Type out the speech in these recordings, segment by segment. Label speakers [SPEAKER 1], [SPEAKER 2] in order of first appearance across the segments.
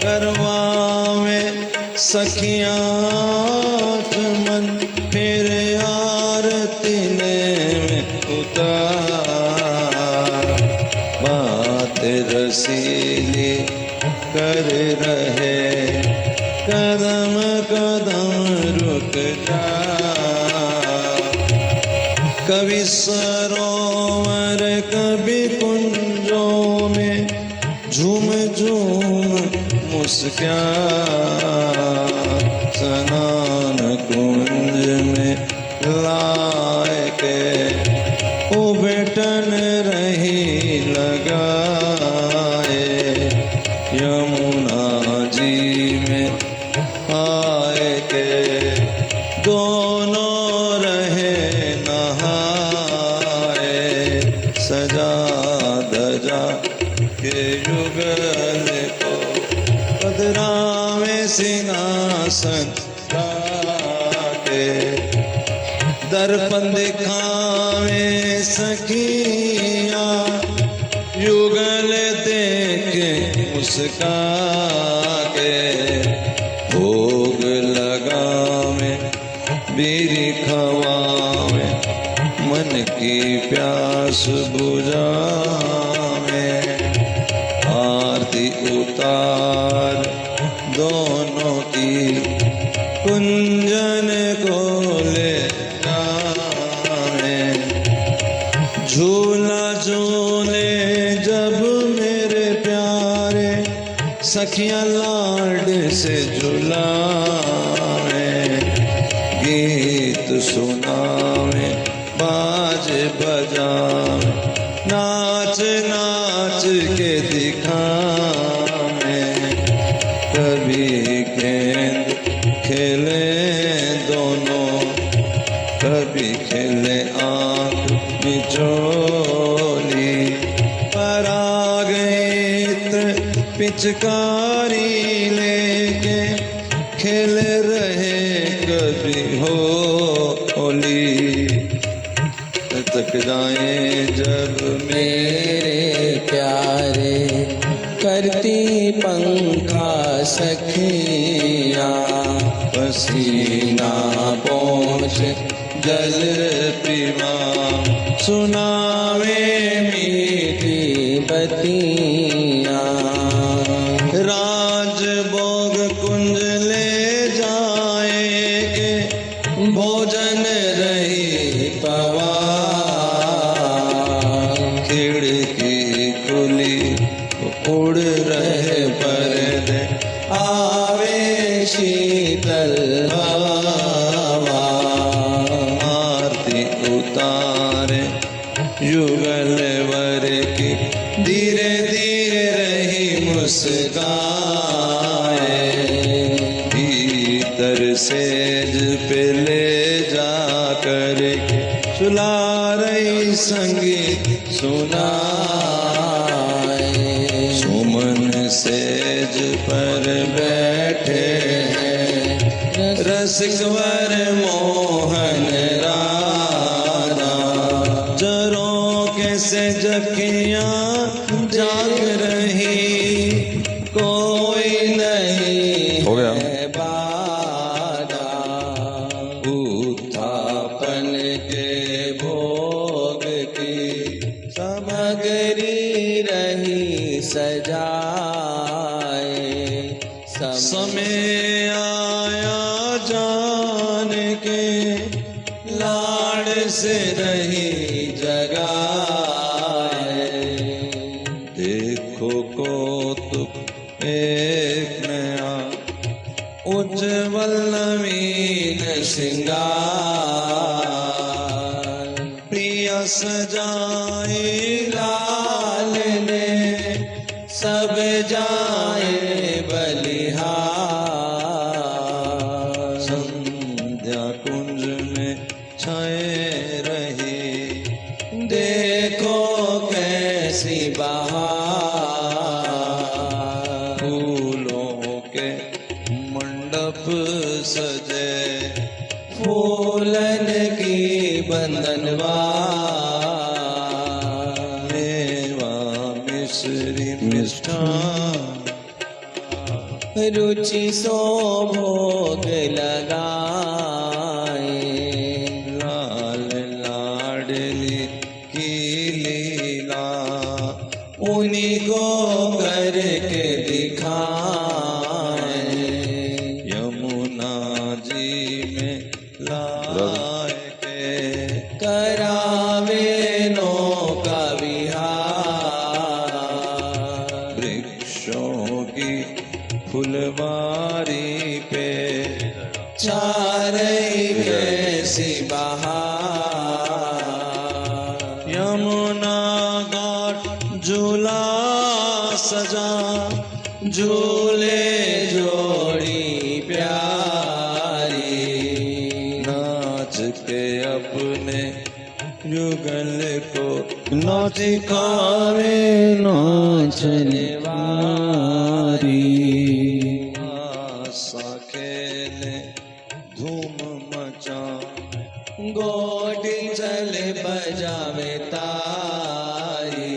[SPEAKER 1] करवावे सखियां मन, फिर आरती में उतार। बात रसीली कर रहे, कदम कदम रुक जा। कभी सरोवर कभी कुंजों में झूम झूम मुस्कान। स्नान कुंज में लाए के उबेटन रही लगाए। यमुना जी में आए के दोनों रहे नहाए। सजा धजा के युगल को पधरावे सिंहासन के। दर्पण दिखावे सखिया, युगल देख मुस्का के। भोग लगावे बीरी खवावे, मन की प्यास बुझावे। आरती उतार दोनों की, कुंजन को ले जावे। झूला झूले जब मेरे प्यारे, सखियां लाड से झुलावे। गीत सुनावे बाज बजावे, नाच नाच के दिखावे। कभी गेंद खेले दोनों, कभी खेले आंख बिचोली। पराग इत्र पिचकारी लेके खेल रहे कभी होली। तक जाए जब
[SPEAKER 2] मेरे प्यारे, करती पंखा सखियां।
[SPEAKER 1] पसीना
[SPEAKER 2] पहुँच
[SPEAKER 1] जल पीवा,
[SPEAKER 2] सुनावे मीठी बतियां।
[SPEAKER 1] राज भोग कुंज ले जाएंगे, भोजन रही पवा। खिड़की खुली उड़ रहे पर्दे,
[SPEAKER 2] आवे शीतल हवा।
[SPEAKER 1] आरती उतारे युगल वर की, धीरे धीरे रही मुस्काए। भीतर सेज पे ले जा कर के सुला रही संगीत सुनाए। सुमन सेज पर बैठे हैं, रसिकवर मोहन राना। जरों के से जखियां जाग रही, कोई नहीं हो गया।
[SPEAKER 2] है बाधा।
[SPEAKER 1] उत्थापन
[SPEAKER 2] के भोग की सामग्री रही सजाए।
[SPEAKER 1] समय आया जान के,
[SPEAKER 2] लाड़ से रही जगाए।
[SPEAKER 1] देखो कौतुक एक नया,
[SPEAKER 2] उज्ज्वल नवीन श्रृंगार।
[SPEAKER 1] प्रिया सजाए
[SPEAKER 2] लाल ने सब जाए बलिहार।
[SPEAKER 1] संध्या कुंज में छाए रही,
[SPEAKER 2] देखो कैसी बहार।
[SPEAKER 1] फूलों के मंडप सजे,
[SPEAKER 2] फूलन की बंधनवार।
[SPEAKER 1] मेवा मिश्री मिष्ठान,
[SPEAKER 2] रुचि सो भोग लगाए।
[SPEAKER 1] लाल लाडली की लीला
[SPEAKER 2] उन्हीं को करके दिखाए।
[SPEAKER 1] यमुना जी में लाए के
[SPEAKER 2] करावे नौका विहार।
[SPEAKER 1] वृक्षों की फुलवारी पे
[SPEAKER 2] चारई कैसी बहार।
[SPEAKER 1] यमुना घाट झूला सजा
[SPEAKER 2] झूले जोड़ी प्यारी।
[SPEAKER 1] नाच के अपने युगल को नाच खावे नाचने वारी। आशा खेले धूम मचा
[SPEAKER 2] गोटी चले बजावे तारी।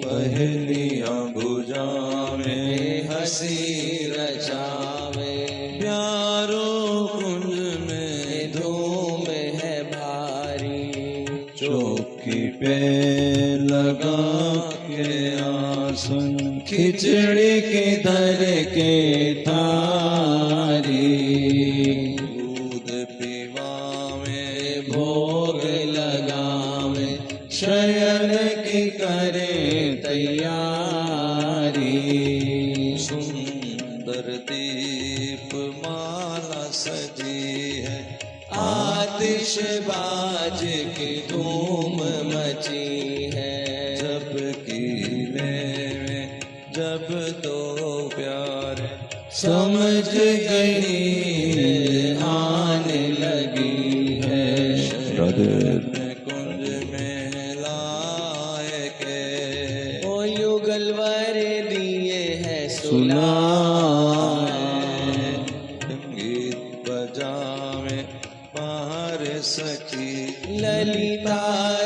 [SPEAKER 1] पहलियां भुजा में
[SPEAKER 2] हंसी रचावे।
[SPEAKER 1] प्यारो कुंज में
[SPEAKER 2] धूम है भारी।
[SPEAKER 1] चौकी पे लगा के आसन खिचड़ी की धर के थारी। दूध पीवावे
[SPEAKER 2] भोग लगावे।
[SPEAKER 1] शयन की करे तैयारी। सुंदर दीप माला सजी है
[SPEAKER 2] आतिशबाज की धूम मची है।
[SPEAKER 1] जब कीले में जब दो प्यारे समझ गई आने लगी है। कुंज में लाए के
[SPEAKER 2] ओ युगलवर दिए है
[SPEAKER 1] सुनाए। संगीत बजावे बाहर सखी
[SPEAKER 2] ललिता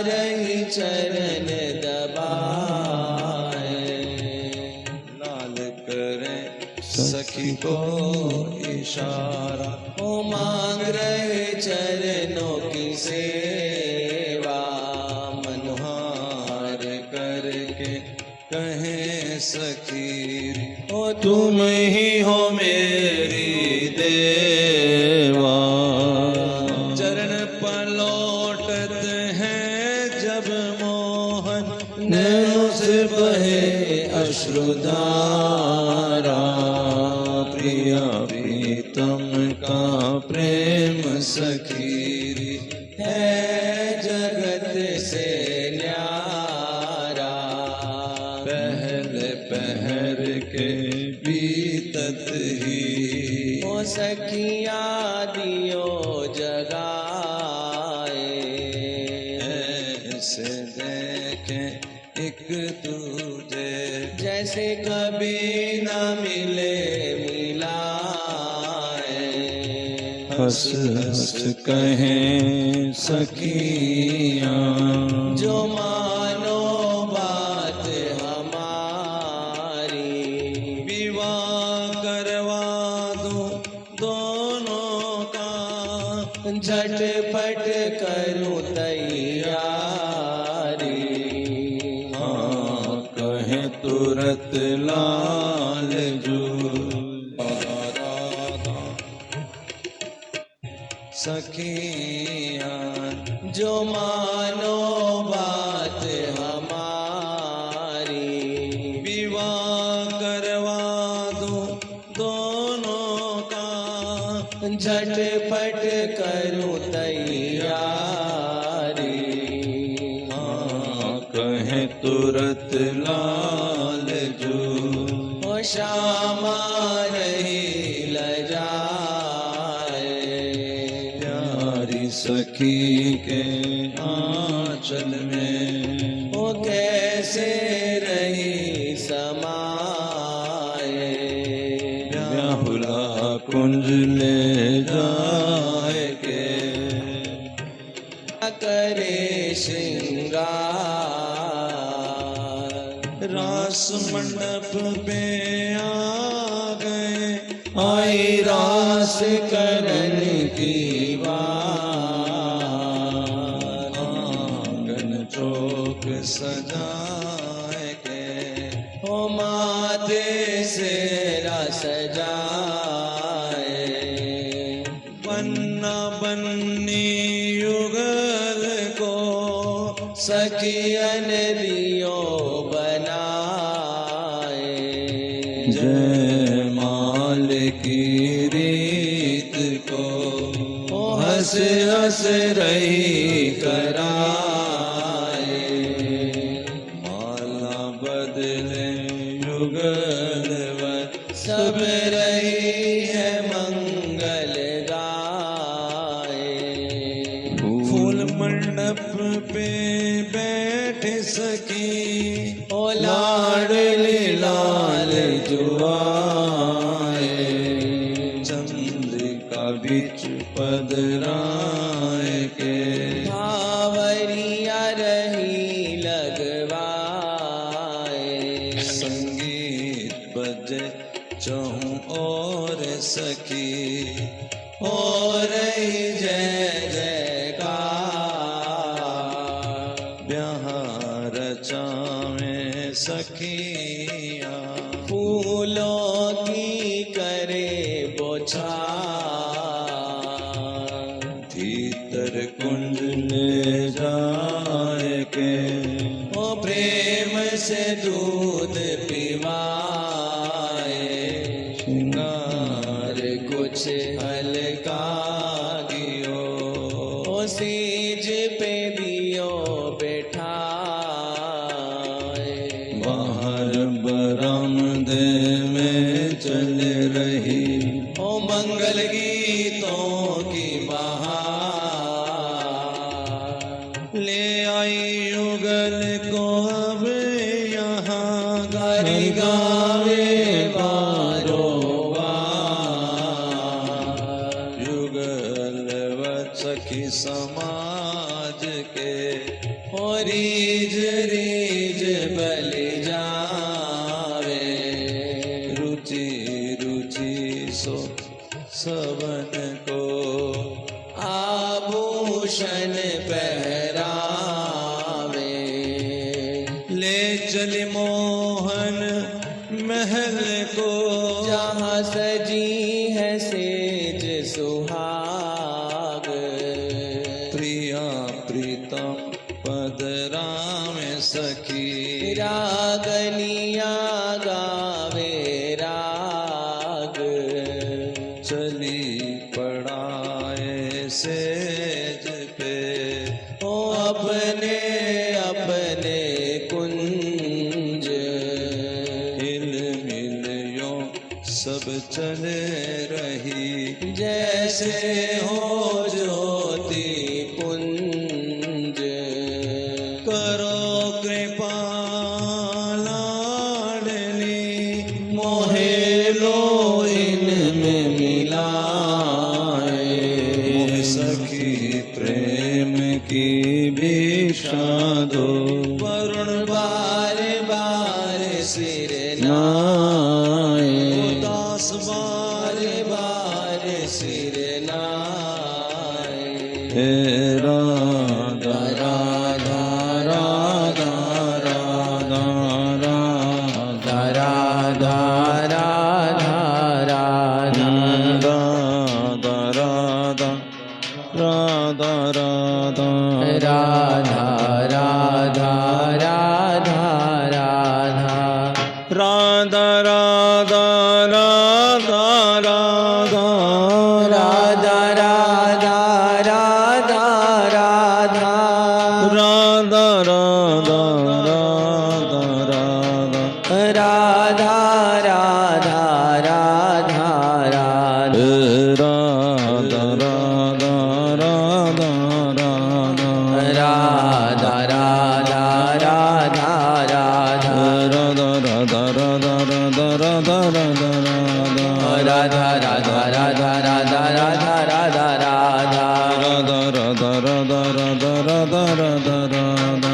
[SPEAKER 2] रही चरण दबाए।
[SPEAKER 1] लाल करे सखी को इशारा
[SPEAKER 2] ओ मांग रहे चरणों की सेवा।
[SPEAKER 1] मनोहार करके कहे सखी
[SPEAKER 2] ओ
[SPEAKER 1] तुम ही हो मेरी देवा। चरण पलौटत है जब मोहन नैनों से बहे अश्रुधारा। प्रिया प्रीतम का प्रेम सखी
[SPEAKER 2] है जगत से न्यारा।
[SPEAKER 1] पहले पहर के बीतत ही
[SPEAKER 2] ओ सखिया दियो जगाए।
[SPEAKER 1] ऐसे देखे एक दूजे
[SPEAKER 2] जैसे कभी न मिले मिलाए।
[SPEAKER 1] हंस हंस कहें सखियाँ
[SPEAKER 2] जो मानो बात हमारी।
[SPEAKER 1] विवाह करवा दो दोनों का
[SPEAKER 2] झटपट करूं तैयारी।
[SPEAKER 1] हाँ कहे तुरत लाल जू सखियाँ
[SPEAKER 2] जो मानो बात हमारी।
[SPEAKER 1] विवाह करवा दो दोनों का
[SPEAKER 2] झटपट करूं तैयारी।
[SPEAKER 1] हाँ कहे तुरत लाल जू
[SPEAKER 2] ओ श्यामा नहीं लजाए।
[SPEAKER 1] प्यारी सखी के आंचल में
[SPEAKER 2] ओ कैसे रही समाए।
[SPEAKER 1] व्याहुला कुंज ले जाए के
[SPEAKER 2] करे श्रृंगार।
[SPEAKER 1] रास मंडप पे आ गए
[SPEAKER 2] आई रास करन की बात,
[SPEAKER 1] आंगन चौक सजाए के
[SPEAKER 2] ओ माथे सेरा सजाए,
[SPEAKER 1] बन्ना बन्नी युगल को
[SPEAKER 2] सखियन दियो बनाए,
[SPEAKER 1] जय माल की रीत को
[SPEAKER 2] ओ
[SPEAKER 1] हंस हंस रही कराए, माला बदले युगलवर
[SPEAKER 2] सब रही है मंगल गाए,
[SPEAKER 1] फूल मंडप पे बैठ सकी
[SPEAKER 2] ओ लाडली लाल
[SPEAKER 1] जुआए, चंद्रिका बीच पदराए के
[SPEAKER 2] भावरिया रही लगवाए,
[SPEAKER 1] संगीत बजे चहु और सखी
[SPEAKER 2] हो रही जय जयकार,
[SPEAKER 1] ब्याह रचावे सखिया
[SPEAKER 2] फूलों की करे बौछार,
[SPEAKER 1] भीतर कुंज ले जाए के
[SPEAKER 2] ओ प्रेम से दूध पिवाए,
[SPEAKER 1] श्रृंगार
[SPEAKER 2] कुछ हल्का
[SPEAKER 1] कियो
[SPEAKER 2] ओ सीज पे दियो बैठाए,
[SPEAKER 1] बाहर बरामदे में चल रही
[SPEAKER 2] ओ मंगल गीतों की बहार,
[SPEAKER 1] ले आई युगल को अब यहाँ
[SPEAKER 2] गारी गावे बारोबार,
[SPEAKER 1] युगल सखी समाज के
[SPEAKER 2] ओ रीज रीज बल जावे,
[SPEAKER 1] रुचि रुचि सो सबन को
[SPEAKER 2] आभूषण पहरावे,
[SPEAKER 1] ले चली मोहन महल को
[SPEAKER 2] जहाँ सजी है सेज सुहाग,
[SPEAKER 1] प्रिया प्रीतम पदराम सखी
[SPEAKER 2] रागनिया गावे राग,
[SPEAKER 1] चली पड़ाए सेज पे
[SPEAKER 2] ओ अपने अपने कुंज,
[SPEAKER 1] हिल मिल यो सब चले रही
[SPEAKER 2] जैसे हो ज्योति पुंज,
[SPEAKER 1] करो कृपा लाडली
[SPEAKER 2] मोहे लो इनमें मिलाए,
[SPEAKER 1] मोह सखी प्रेम की भिक्षा दो
[SPEAKER 2] वरुण बार बार सिर
[SPEAKER 1] नाए
[SPEAKER 2] उदास बार बार सिर नाए,
[SPEAKER 1] हे राधा
[SPEAKER 2] राधा राधा राधा राधा राधा राधा राधा,
[SPEAKER 1] राधा राधा राधा
[SPEAKER 2] राधा राधा राधा राधा,
[SPEAKER 1] राधा राधा राधा राधा
[SPEAKER 2] राधा राधा राधा राधा,
[SPEAKER 1] राधा राधा राधा
[SPEAKER 2] राधा राधा राधा राधा, राधा राधा राधा राधा, राधा राधा राधा राधा राधा राधा राधा,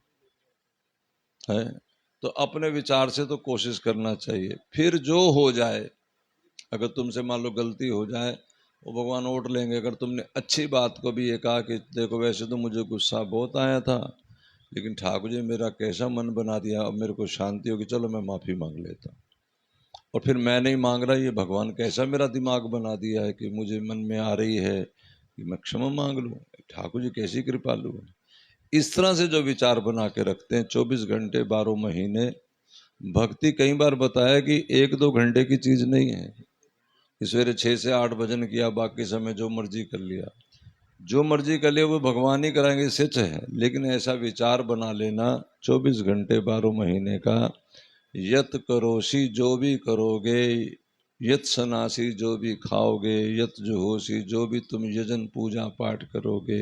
[SPEAKER 1] है। तो अपने विचार से तो कोशिश करना चाहिए, फिर जो हो जाए, अगर तुमसे मान लो गलती हो जाए वो भगवान ओट लेंगे। अगर तुमने अच्छी बात को भी ये कहा कि देखो वैसे तो मुझे गुस्सा बहुत आया था, लेकिन ठाकुर जी मेरा कैसा मन बना दिया, अब मेरे को शांति होगी, चलो मैं माफ़ी मांग लेता हूँ। और फिर मैं नहीं मांग रहा, ये भगवान कैसा मेरा दिमाग बना दिया है कि मुझे मन में आ रही है कि मैं क्षमा मांग लूँ। ठाकुर जी कैसी कृपालु है। इस तरह से जो विचार बना के रखते हैं 24 घंटे 12 महीने, भक्ति कई बार बताया कि 1-2 घंटे की चीज़ नहीं है। सवेरे 6 से 8 भजन किया, बाकी समय जो मर्जी कर लिया, जो मर्जी कर लिया वो भगवान ही कराएंगे, सच है। लेकिन ऐसा विचार बना लेना 24 घंटे 12 महीने का, यत करोसी जो भी करोगे, यत सनासी जो भी खाओगे, यत जुहोसी जो भी तुम यजन पूजा पाठ करोगे,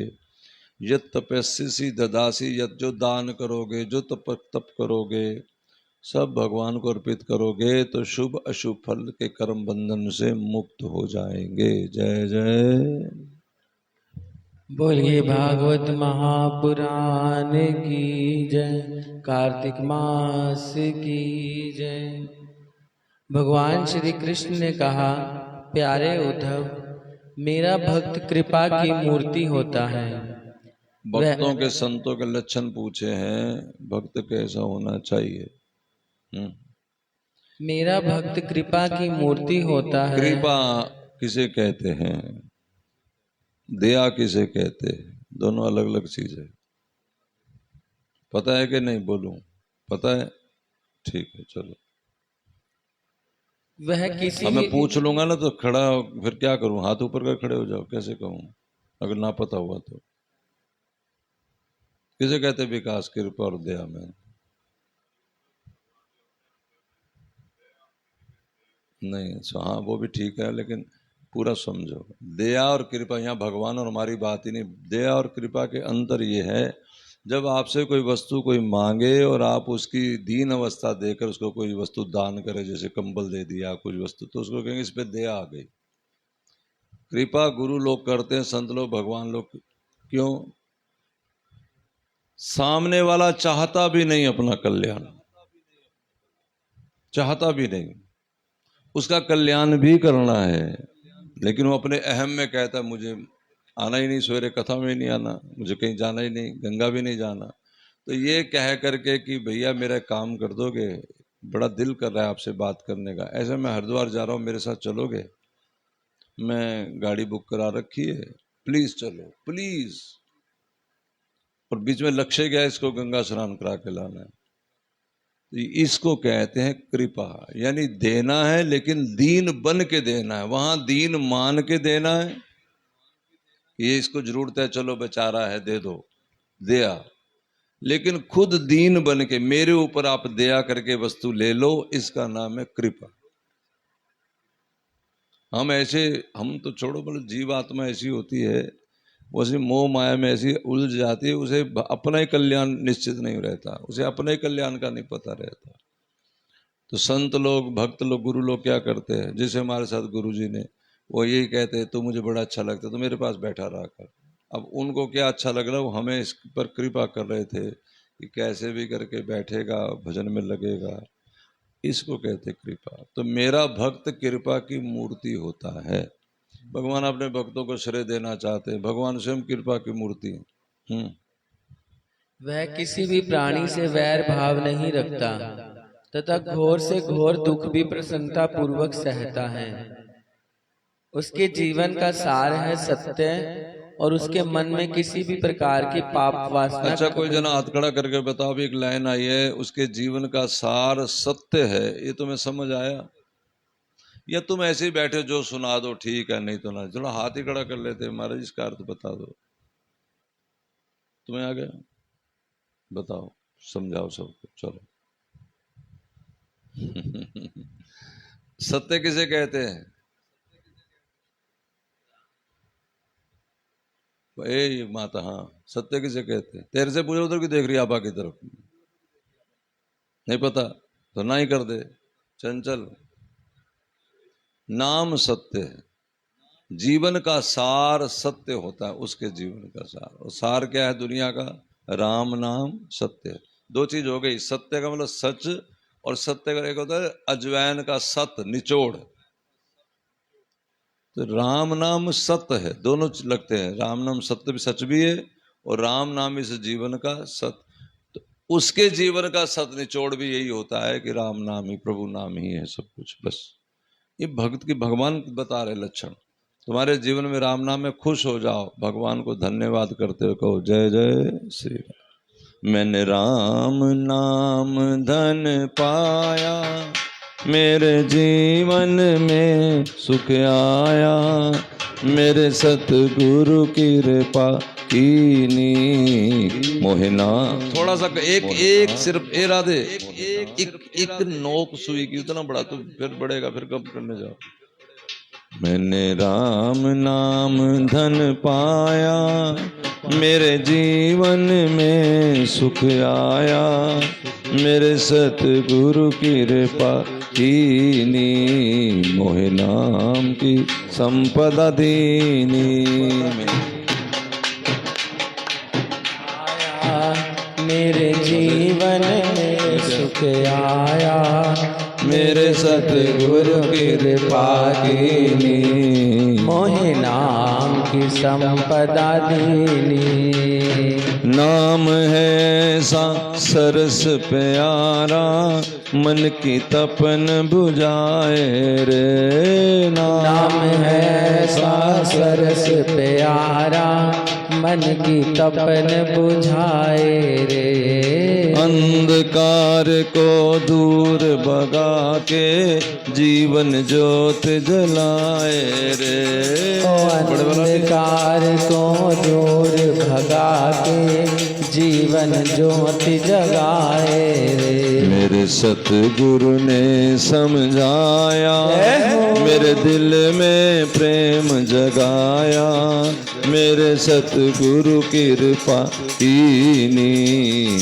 [SPEAKER 1] यत तपस्सी ददासी यत जो दान करोगे, जो तप करोगे, सब भगवान को अर्पित करोगे तो शुभ अशुभ फल के कर्म बंधन से मुक्त हो जाएंगे। जय जय
[SPEAKER 2] बोलिए भागवत महापुराण की जय, कार्तिक मास की जय। भगवान श्री कृष्ण ने कहा, प्यारे उद्धव, मेरा भक्त कृपा की मूर्ति होता है।
[SPEAKER 1] भक्तों के संतों के लक्षण पूछे हैं, भक्त कैसा होना चाहिए।
[SPEAKER 2] मेरा भक्त कृपा की मूर्ति होता है।
[SPEAKER 1] कृपा किसे कहते हैं, दया किसे कहते हैं, दोनों अलग अलग चीज है। पता है कि नहीं, बोलूं? पता है? ठीक है, चलो।
[SPEAKER 2] वह किसी
[SPEAKER 1] अब मैं पूछ लूंगा ना तो खड़ा फिर क्या करूं, हाथ ऊपर कर खड़े हो जाओ, कैसे कहूं अगर ना पता हुआ तो? किसे कहते विकास, कृपा और दया में? नहीं, अच्छा हाँ वो भी ठीक है, लेकिन पूरा समझो। दया और कृपा, यहाँ भगवान और हमारी बात ही नहीं। दया और कृपा के अंतर ये है, जब आपसे कोई वस्तु कोई मांगे और आप उसकी दीन अवस्था देकर उसको कोई वस्तु दान करें, जैसे कंबल दे दिया कुछ वस्तु, तो उसको कहेंगे इस पे दया आ गई। कृपा गुरु लोग करते हैं, संत लोग, भगवान लोग। क्यों? सामने वाला चाहता भी नहीं अपना कल्याण, चाहता भी नहीं, उसका कल्याण भी करना है, लेकिन वो अपने अहम में कहता है मुझे आना ही नहीं, सवेरे कथा में ही नहीं आना, मुझे कहीं जाना ही नहीं, गंगा भी नहीं जाना। तो ये कह करके कि भैया मेरा काम कर दोगे, बड़ा दिल कर रहा है आपसे बात करने का, ऐसे मैं हरिद्वार जा रहा हूँ, मेरे साथ चलोगे? मैं गाड़ी बुक करा रखी है, प्लीज चलो प्लीज। और बीच में लक्ष्य क्या है, इसको गंगा स्नान करा के लाना है। तो इसको कहते हैं कृपा, यानी देना है लेकिन दीन बन के देना है, वहां दीन मान के देना है। ये इसको जरूरत है, चलो बेचारा है दे दो, दया। लेकिन खुद दीन बन के मेरे ऊपर आप दया करके वस्तु ले लो, इसका नाम है कृपा। हम तो छोड़ो, बोलो जीवात्मा ऐसी होती है, वो ऐसी मोह माया में ऐसी उलझ जाती है, उसे अपना ही कल्याण निश्चित नहीं रहता, उसे अपने ही कल्याण का नहीं पता रहता। तो संत लोग, भक्त लोग, गुरु लोग क्या करते हैं, जैसे हमारे साथ गुरु जी ने, वो यही कहते हैं तो मुझे बड़ा अच्छा लगता है तो मेरे पास बैठा रहा कर। अब उनको क्या अच्छा लग रहा, वो हमें इस पर कृपा कर रहे थे कि कैसे भी करके बैठेगा, भजन में लगेगा, इसको कहते कृपा। तो मेरा भक्त कृपा की मूर्ति होता है। भगवान अपने भक्तों को श्रेय देना चाहते हैं, भगवान स्वयं कृपा की मूर्ति है।
[SPEAKER 2] वह किसी भी प्राणी से वैर भाव नहीं रखता तथा घोर से घोर दुख भी प्रसन्नता पूर्वक सहता है। उसके जीवन का सार है सत्य और उसके मन में किसी भी प्रकार की पाप वासना।
[SPEAKER 1] अच्छा, कोई जना हाथ खड़ा करके बताओ, एक लाइन आई है, उसके जीवन का सार सत्य है, ये तुम्हें समझ आया? या तुम ऐसे ही बैठे जो सुना दो ठीक है, नहीं तो ना, चलो हाथ ही खड़ा कर लेते, महाराज इसका अर्थ बता दो। तुम्हें आ गया? बताओ, समझाओ सबको, चलो। सत्य किसे कहते हैं? ए माता, हाँ, सत्य किसे कहते हैं? तेरे से पूछो, उधर की देख रही है आपा की तरफ, नहीं पता तो ना ही कर दे। चंचल, नाम सत्य है, जीवन का सार सत्य होता है, उसके जीवन का सार। और सार क्या है दुनिया का? राम नाम सत्य है। दो चीज हो गई, सत्य का मतलब सच, और सत्य का एक होता है अजवैन का सत, निचोड़। तो राम नाम सत्य है, दोनों लगते हैं, राम नाम सत्य भी, सच भी है, और राम नाम इस जीवन का सत्य। तो उसके जीवन का सत निचोड़ भी यही होता है कि राम नाम ही, प्रभु नाम ही है सब कुछ। बस ये भक्त की, भगवान बता रहे लक्षण। तुम्हारे जीवन में राम नाम में खुश हो जाओ, भगवान को धन्यवाद करते हुए कहो जय जय श्री राम। मैंने राम नाम धन पाया, मेरे जीवन में सुख आया, मेरे सतगुरु की कृपा कीनी मोहिना। थोड़ा सा एक सिर्फ ए राधे, एक नोक सुई की, उतना बड़ा तो फिर बढ़ेगा, फिर कब करने जाओ। मैंने राम नाम धन पाया, मेरे जीवन में सुख आया, मेरे सतगुरु की कृपा कीनी मोहे नाम की संपदा दीनी।
[SPEAKER 2] मेरे जीवन में सुख आया,
[SPEAKER 1] मेरे सतगुरु की कृपा कीनी
[SPEAKER 2] मोहे नाम की संपदा दीनी।
[SPEAKER 1] नाम है सा सरस प्यारा, मन की तपन बुझाए रे।
[SPEAKER 2] नाम है सा सरस प्यारा, मन की तपन बुझाए रे।
[SPEAKER 1] अंधकार को दूर भगा के जीवन ज्योत जलाए रे।
[SPEAKER 2] अंधकार को दूर भगा के जीवन ज्योति जगाए रे।
[SPEAKER 1] मेरे सतगुरु ने समझाया, मेरे दिल में प्रेम जगाया, मेरे सतगुरु की कृपा कीनी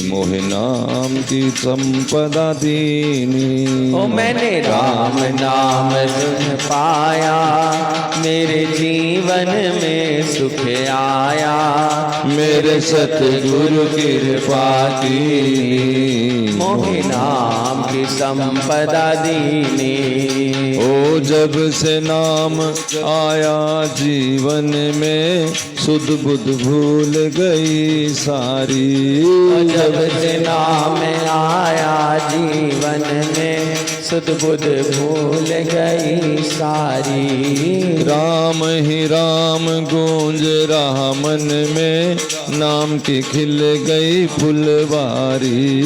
[SPEAKER 1] मोहे नाम की संपदा दीनी।
[SPEAKER 2] ओ मैंने राम नाम धन पाया, मेरे जीवन में सुख आया,
[SPEAKER 1] मेरे सतगुरु की कृपा कीनी
[SPEAKER 2] मोहे नाम की संपदा दीनी।
[SPEAKER 1] ओ जब से नाम आया जीवन में, सुध बुध भूल गई सारी।
[SPEAKER 2] जब से नाम आया जीवन में, सुध बुध भूल गई सारी।
[SPEAKER 1] राम ही राम गूंज रहा मन में, नाम की खिल गई फुलवारी।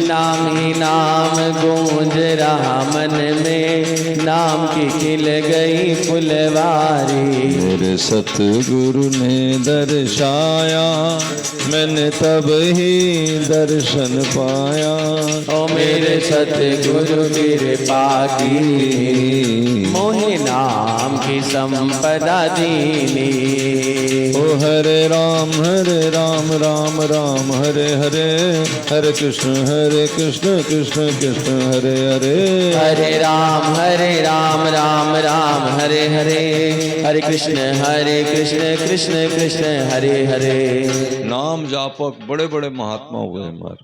[SPEAKER 2] नाम ही नाम गूंज रहा मन में, नाम की खिल गई फुलवारी।
[SPEAKER 1] मेरे सतगुरु ने दर्शाया, मैंने तब ही दर्शन पाया।
[SPEAKER 2] ओ मेरे सतगुरु की कृपा की मोहे नाम की संपदा दीनी।
[SPEAKER 1] ओ हरे राम राम राम हरे हरे, हरे कृष्ण कृष्ण कृष्ण हरे हरे।
[SPEAKER 2] हरे राम राम राम हरे हरे, हरे कृष्ण कृष्ण कृष्ण हरे हरे।
[SPEAKER 1] नाम जापक बड़े बड़े महात्मा हुए हमारे।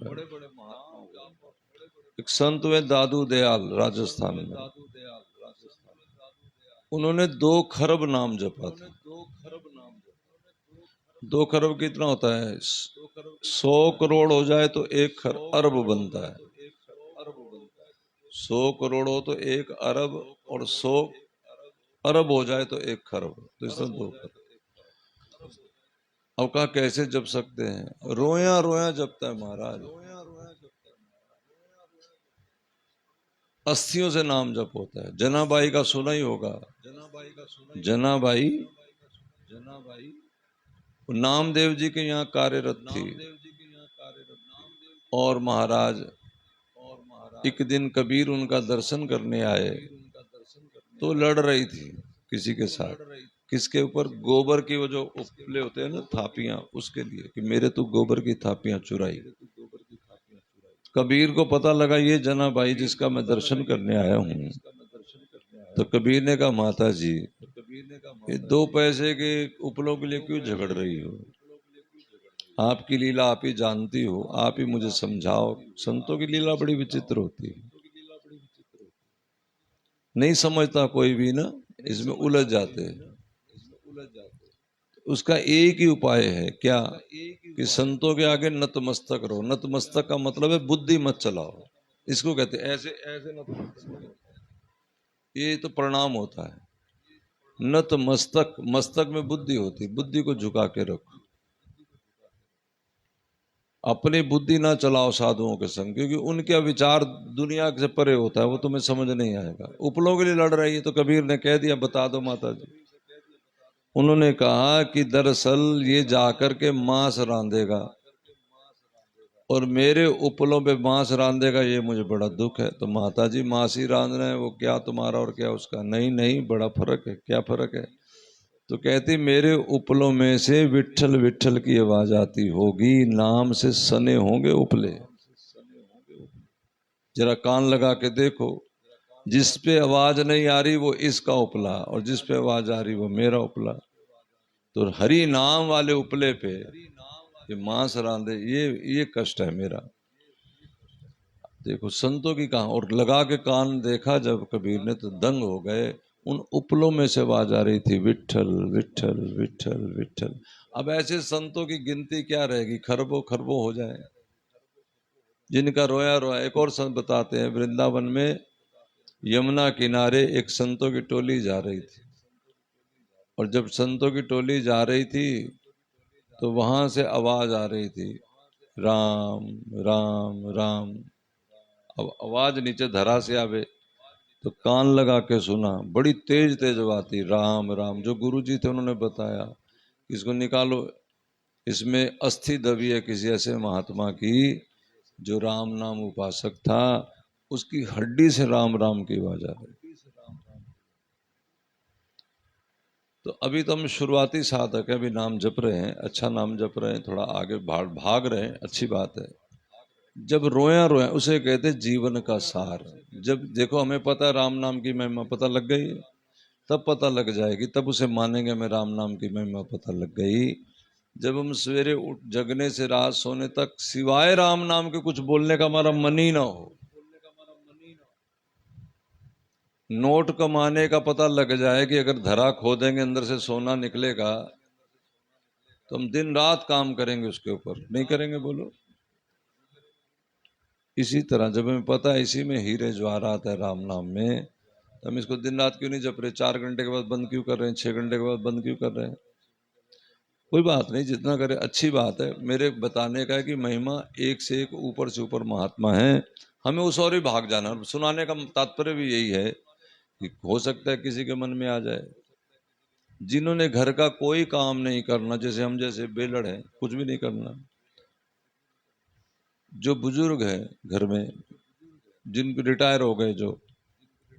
[SPEAKER 1] एक संत हुए दादू दयाल राजस्थान में, उन्होंने 2 खरब नाम जपा था। 2 खरब कितना होता है? 100 करोड़ हो जाए तो 1 अरब बनता है। 100 करोड़ हो तो 1 अरब, और 100 अरब हो जाए तो 1 खरब, तो इसमें 2 खरब। अब कहा कैसे जप सकते हैं? रोया रोया जपता है महाराज। अस्थियों से नाम जप होता है। जनाबाई का सुना ही होगा। जनाबाई नामदेव जी के यहाँ कार्यरत थी, और महाराज एक दिन कबीर उनका दर्शन करने आए, तो लड़ रही थी किसी के साथ। किसके ऊपर? गोबर की वो जो उपले होते हैं ना, थापियां, उसके लिए, कि मेरे तो गोबर की थापियां चुराई। कबीर को पता लगा ये जनाबाई जिसका मैं दर्शन करने आया हूँ। तो कबीर ने कहा माता जी, ये 2 पैसे के उपलों के लिए क्यों झगड़ रही हो? आपकी लीला आप ही जानती हो, आप ही मुझे समझाओ। संतों की लीला बड़ी विचित्र होती है, नहीं समझता कोई भी ना, इसमें उलझ जाते हैं। उसका एक ही उपाय है, क्या? कि संतों के आगे नतमस्तक रहो। नतमस्तक का मतलब है बुद्धि मत चलाओ, इसको कहते हैं ऐसे ऐसे नतमस्तक, ये तो प्रणाम होता है। नतमस्तक, मस्तक में बुद्धि होती, बुद्धि को झुका के रखो। अपनी बुद्धि ना चलाओ साधुओं के संग, क्योंकि उनका विचार दुनिया से परे होता है, वो तुम्हें समझ नहीं आएगा। उपलों के लिए लड़ रही है तो कबीर ने कह दिया, बता दो माता जी। उन्होंने कहा कि दरअसल ये जाकर के मांस रांधेगा और मेरे उपलों पे मांस रांधेगा, ये मुझे बड़ा दुख है। तो माता जी मांस ही रांध रहे हैं, वो क्या तुम्हारा और क्या उसका? नहीं नहीं, बड़ा फर्क है। क्या फर्क है? तो कहती, मेरे उपलों में से विट्ठल विट्ठल की आवाज आती होगी, नाम से सने होंगे उपले। जरा कान लगा के देखो, जिस पे आवाज नहीं आ रही वो इसका उपला, और जिस पे आवाज आ रही वो मेरा उपला। तो हरि नाम वाले उपले पे ये मांस रांधे, ये कष्ट है मेरा। देखो संतों की कहा, और लगा के कान देखा जब कबीर ने तो दंग हो गए। उन उपलों में से आवाज आ रही थी, विट्ठल विट्ठल विट्ठल विट्ठल। अब ऐसे संतों की गिनती क्या रहेगी, खरबों खरबों हो जाए, जिनका रोया रोया। एक और संत बताते हैं, वृंदावन में यमुना किनारे एक संतों की टोली जा रही थी, और जब संतों की टोली जा रही थी तो वहां से आवाज आ रही थी, राम राम राम। अब आवाज नीचे धरा से आवे तो कान लगा के सुना, बड़ी तेज तेज आती, राम राम। जो गुरु जी थे उन्होंने बताया, इसको निकालो, इसमें अस्थि दबी है किसी ऐसे महात्मा की जो राम नाम उपासक था, उसकी हड्डी से राम राम की आवाज आ रही। तो अभी तो हम शुरुआती साधक है, अभी नाम जप रहे हैं, अच्छा नाम जप रहे हैं, थोड़ा आगे भाग रहे हैं, अच्छी बात है। जब रोया रोया, उसे कहते जीवन का सार। जब देखो हमें पता है राम नाम की महिमा, पता लग गई, तब पता लग जाएगी, तब उसे मानेंगे मैं राम नाम की महिमा पता लग गई। जब हम सवेरे उठ जगने से रात सोने तक सिवाय राम नाम के कुछ बोलने का हमारा मन ही ना हो, नोट कमाने का पता लग जाए कि अगर धरा खो देंगे अंदर से सोना निकलेगा, तो हम दिन रात काम करेंगे उसके ऊपर, नहीं करेंगे बोलो? इसी तरह जब हमें पता है इसी में हीरे जवाहरात है राम नाम में, तो हम इसको दिन रात क्यों नहीं जप रहे? 4 घंटे के बाद बंद क्यों कर रहे हैं? 6 घंटे के बाद बंद क्यों कर रहे हैं? कोई बात नहीं, जितना करे अच्छी बात है। मेरे बताने का है कि महिमा एक से एक ऊपर से ऊपर महात्मा है, हमें उस और ही भाग जाना। सुनाने का तात्पर्य भी यही है कि हो सकता है किसी के मन में आ जाए। जिन्होंने घर का कोई काम नहीं करना, जैसे हम जैसे बेलड़ है, कुछ भी नहीं करना, जो बुजुर्ग है घर में, जिनके रिटायर हो गए, जो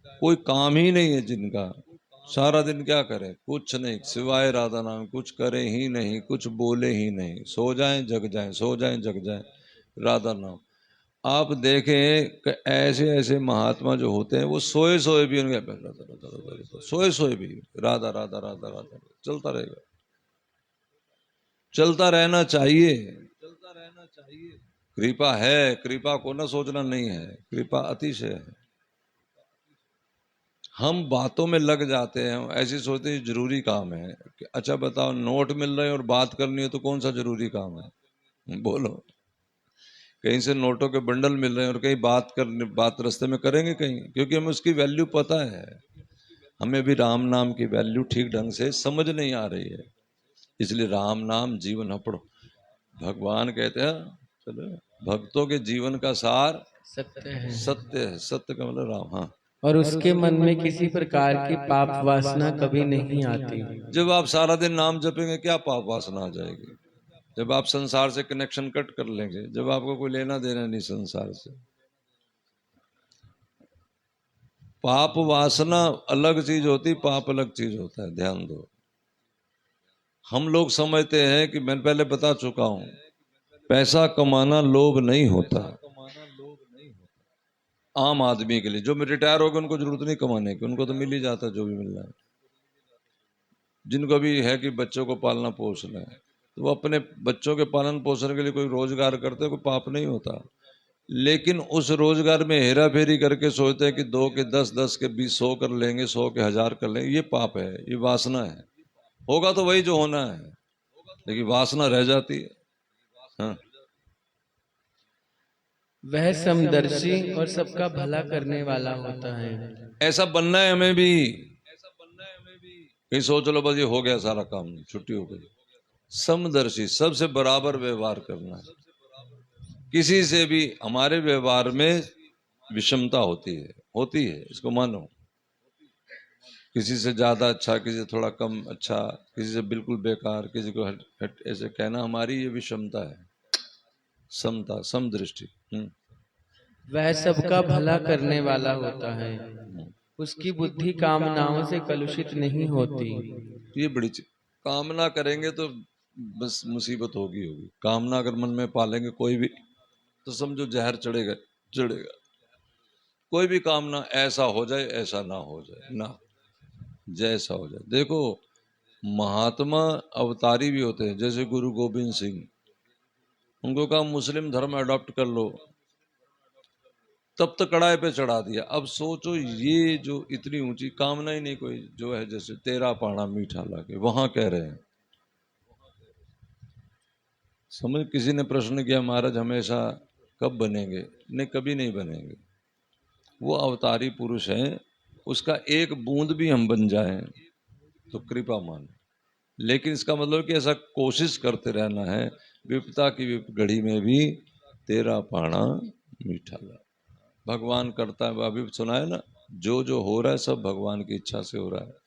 [SPEAKER 1] कोई काम ही नहीं है जिनका, सारा दिन क्या करें? कुछ नहीं, सिवाय राधा नाम, कुछ करें ही नहीं, कुछ बोले ही नहीं, सो जाएं जग जाएं, सो जाएं जग जाएं, राधा नाम। आप देखें कि ऐसे ऐसे महात्मा जो होते हैं, वो सोए सोए भी उनके सोए सोए भी राधा राधा राधा राधा चलता रहेगा। चलता रहना चाहिए, कृपा है, कृपा को ना सोचना नहीं है, कृपा अतिशय है। हम बातों में लग जाते हैं, ऐसी सोचते हैं जरूरी काम है। अच्छा बताओ, नोट मिल रहे हैं और बात करनी है तो कौन सा जरूरी काम है? बोलो। कहीं से नोटों के बंडल मिल रहे हैं और कहीं बात रास्ते में करेंगे कहीं, क्योंकि हमें उसकी वैल्यू पता है। हमें भी राम नाम की वैल्यू ठीक ढंग से समझ नहीं आ रही है, इसलिए राम नाम जीवन पढ़ो। भगवान कहते हैं, चलो, भक्तों के जीवन का सार
[SPEAKER 2] सत्य है,
[SPEAKER 1] सत्य है। सत्य का मतलब राम। हाँ,
[SPEAKER 2] और उसके मन में किसी प्रकार की पाप वासना कभी नहीं आती।
[SPEAKER 1] जब आप सारा दिन नाम जपेंगे क्या पाप वासना आ जाएगी? जब आप संसार से कनेक्शन कट कर लेंगे, जब आपको कोई लेना देना नहीं संसार से। पाप वासना अलग चीज होती, पाप अलग चीज होता है, ध्यान दो। हम लोग समझते हैं कि मैं पहले बता चुका हूं, पैसा कमाना लोभ नहीं होता। आम आदमी के लिए, जो रिटायर हो गए उनको जरूरत नहीं कमाने की, उनको तो मिल ही जाता जो भी मिल रहा है। जिनको भी है कि बच्चों को पालना पोसना है, तो वो अपने बच्चों के पालन पोषण के लिए कोई रोजगार करते, कोई पाप नहीं होता। लेकिन उस रोजगार में हेरा फेरी करके सोचते हैं कि 2 के 10, 10 के 20, 100 कर लेंगे, 100 के 1000 कर लेंगे, ये पाप है, ये वासना है। होगा तो वही जो होना है, लेकिन वासना रह जाती है। हाँ।
[SPEAKER 2] वह समदर्शी और सबका भला करने वाला होता है।
[SPEAKER 1] ऐसा बनना है हमें भी। कहीं सोच लो बस ये हो गया सारा काम, छुट्टी हो गई। समदर्शी, सबसे बराबर व्यवहार करना है। किसी से भी हमारे व्यवहार में विषमता होती है, इसको मानो। किसी से ज्यादा अच्छा, किसी से थोड़ा कम अच्छा, किसी से बिल्कुल बेकार, किसी को हट ऐसे कहना, हमारी ये विषमता है। समता, समदृष्टि।
[SPEAKER 2] वह सबका भला करने वाला होता है, उसकी बुद्धि कामनाओं से कलुषित नहीं होती।
[SPEAKER 1] ये बड़ी चीज, कामना करेंगे तो बस मुसीबत होगी। कामना अगर मन में पालेंगे कोई भी, तो समझो जहर चढ़ेगा। कोई भी कामना, ऐसा हो जाए, ऐसा ना हो जाए, ना जैसा हो जाए। देखो, महात्मा अवतारी भी होते हैं, जैसे गुरु गोविंद सिंह। उनको कहा मुस्लिम धर्म अडॉप्ट कर लो, तब तक कड़ाई पे चढ़ा दिया। अब सोचो, ये जो इतनी ऊंची कामना ही नहीं कोई, जो है जैसे तेरा पाना मीठा लागे, वहां कह रहे हैं। समझ, किसी ने प्रश्न किया महाराज हमेशा कब बनेंगे? नहीं, कभी नहीं बनेंगे। वो अवतारी पुरुष हैं, उसका एक बूंद भी हम बन जाएं तो कृपा मान। लेकिन इसका मतलब कि ऐसा कोशिश करते रहना है, विपता की विप घड़ी में भी तेरा पाना मीठा ला। भगवान करता है, अभी सुना है ना, जो जो हो रहा है सब भगवान की इच्छा से हो रहा है।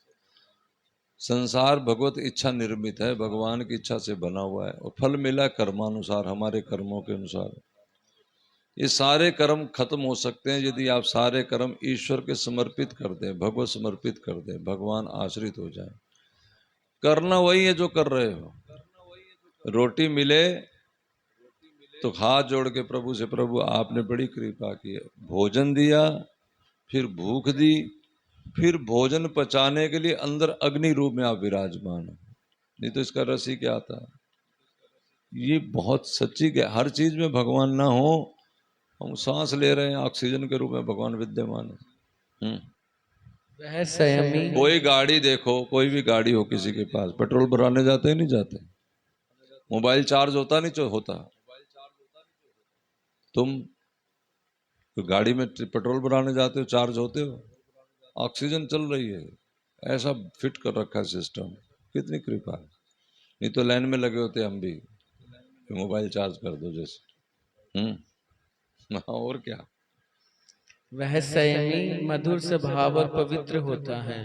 [SPEAKER 1] संसार भगवत इच्छा निर्मित है, भगवान की इच्छा से बना हुआ है, और फल मिला कर्मानुसार, हमारे कर्मों के अनुसार। ये सारे कर्म खत्म हो सकते हैं यदि आप सारे कर्म ईश्वर के समर्पित कर दें, भगवत समर्पित कर दें, भगवान आश्रित हो जाए। करना वही है जो कर रहे हो। रोटी मिले तो हाथ जोड़ के प्रभु से, प्रभु आपने बड़ी कृपा की है, भोजन दिया, फिर भूख दी, फिर भोजन पचाने के लिए अंदर अग्नि रूप में आप विराजमान हो, नहीं तो इसका रस ही क्या आता। ये बहुत सच्ची है, हर चीज में भगवान ना हो। हम सांस ले रहे हैं, ऑक्सीजन के रूप में भगवान विद्यमान है।
[SPEAKER 2] वह संयमी,
[SPEAKER 1] कोई गाड़ी देखो, कोई भी गाड़ी हो किसी के पास, पेट्रोल भराने जाते हैं नहीं जाते? मोबाइल चार्ज होता नहीं होता? तुम तो गाड़ी में पेट्रोल भराने जाते हो, चार्ज होते हो, ऑक्सीजन चल रही है, ऐसा फिट कर रखा है सिस्टम। कितनी कृपा है। नहीं तो लाइन में लगे होते हम भी, मोबाइल चार्ज कर दो जैसे। हाँ, और क्या।
[SPEAKER 2] वह संयमी, मधुर स्वभाव और पवित्र होता है।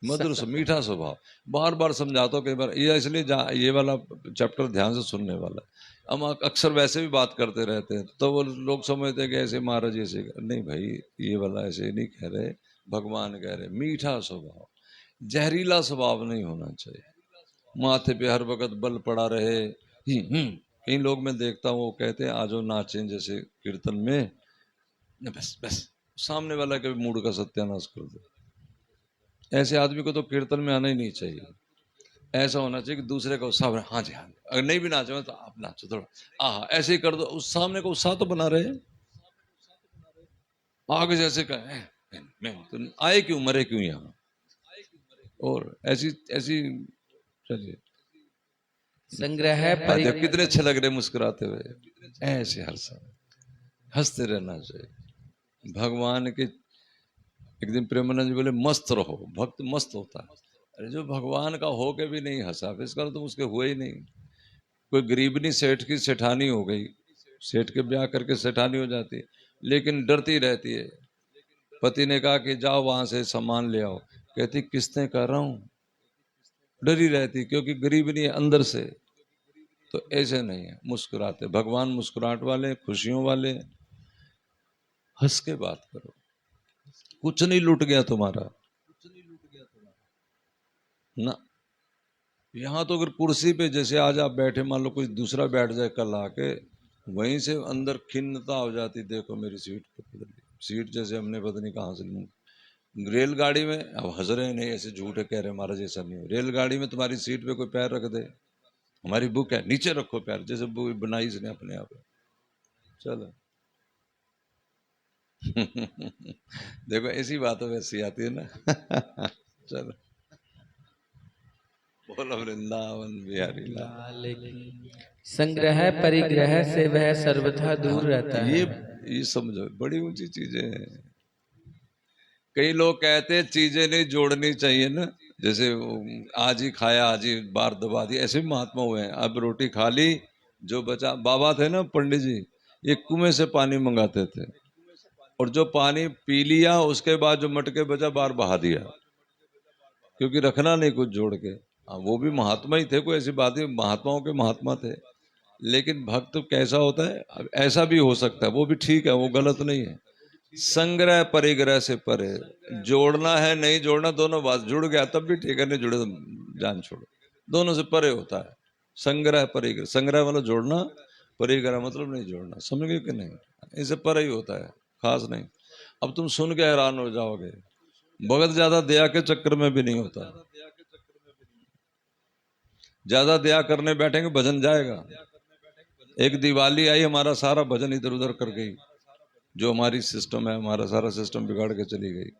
[SPEAKER 1] मधुर से मीठा स्वभाव, बार बार समझाता हूँ कई बार, ये इसलिए ये वाला चैप्टर ध्यान से सुनने वाला है। हम अक्सर वैसे भी बात करते रहते हैं, तो वो लोग समझते हैं कि ऐसे महाराज ऐसे, नहीं भाई, ये वाला ऐसे नहीं कह रहे, भगवान कह रहे मीठा स्वभाव, जहरीला स्वभाव नहीं होना चाहिए। माथे पे हर वक्त बल पड़ा रहे। कई लोग मैं देखता हूँ वो कहते हैं आज नाचें जैसे कीर्तन में, बस बस सामने वाला के मूड का सत्यानाश कर दो। ऐसे आदमी को तो कीर्तन में आना ही नहीं चाहिए। ऐसा होना चाहिए कि दूसरे का उत्साह, हाँ जी हाँ जी, अगर नहीं भी नाचो तो आप नाचो थोड़ा, ऐसे ही कर दो, उस सामने का उत्साह तो बना रहे। आगे जैसे कहे तो आए क्यों, मरे क्यों यहाँ। और ऐसी ऐसी, चलिए।
[SPEAKER 2] संग्रह
[SPEAKER 1] देखो कितने अच्छे लग रहे मुस्कुराते हुए, ऐसे हर समय हंसते रहना चाहिए। भगवान के, एक दिन प्रेमानंद जी बोले मस्त रहो, भक्त मस्त होता है। अरे जो भगवान का हो के भी नहीं हंसा, फिर इसका तो उसके हुए ही नहीं। कोई गरीबनी सेठ की सेठानी हो गई, सेठ के ब्याह करके सेठानी हो जाती है, लेकिन डरती रहती है। पति ने कहा कि जाओ वहां से सामान ले आओ, कहती किस्तें कर रहा हूं, डरी रहती क्योंकि गरीबनी है अंदर से। तो ऐसे नहीं है, मुस्कुराते, भगवान मुस्कुराहट वाले, खुशियों वाले। हंस के बात करो, कुछ नहीं लूट गया तुम्हारा ना। यहाँ तो अगर कुर्सी पे जैसे आज आप बैठे, मान लो कोई दूसरा बैठ जाए कल आके, वहीं से अंदर खिन्नता हो जाती, देखो मेरी सीट पे पड़ गई, सीट जैसे हमने पता नहीं कहाँ से। रेलगाड़ी में अब हंस रहे नहीं, ऐसे झूठे कह रहे महाराज ऐसा नहीं हो, रेलगाड़ी में तुम्हारी सीट पे कोई पैर रख दे, हमारी बुक है, नीचे रखो पैर, जैसे बुक बनाई इसने अपने आप। चलो देखो ऐसी बातों वैसी आती है ना। चलो, बोलो वृंदावन बिहारी लाल।
[SPEAKER 2] लाल की। संग्रह परिग्रह से वह सर्वथा दूर रहता है।
[SPEAKER 1] ये समझो, बड़ी ऊंची चीजें हैं। कई लोग कहते हैं चीजें नहीं जोड़नी चाहिए ना, जैसे आज ही खाया आज ही बार दबा दी, ऐसे भी महात्मा हुए हैं। अब रोटी खा ली, जो बचा, बाबा थे ना पंडित जी, ये कुएं से पानी मंगाते थे, और जो पानी पी लिया उसके बाद जो मटके बचा बाहर बहा दिया, क्योंकि रखना नहीं कुछ जोड़ के। हाँ, वो भी महात्मा ही थे, कोई ऐसी बात नहीं, महात्माओं के महात्मा थे। लेकिन भक्त कैसा होता है, अब ऐसा भी हो सकता है, वो भी ठीक है, वो गलत नहीं है। संग्रह परिग्रह से परे, जोड़ना है नहीं जोड़ना दोनों बात, जुड़ गया तब भी ठीक है, नहीं जुड़े तो जान छोड़ो, दोनों से परे होता है। संग्रह परिग्रह, संग्रह मतलब जोड़ना, परिग्रह मतलब नहीं जोड़ना, समझ गए कि नहीं, इससे परे ही होता है, खास नहीं। अब तुम सुन के हैरान हो जाओगे, भगत ज्यादा दया के चक्कर में भी नहीं होता। ज्यादा दया करने बैठेंगे भजन जाएगा। एक दिवाली आई, हमारा सारा भजन इधर उधर कर गई, जो हमारी सिस्टम है, हमारा सारा सिस्टम बिगाड़ के चली गई।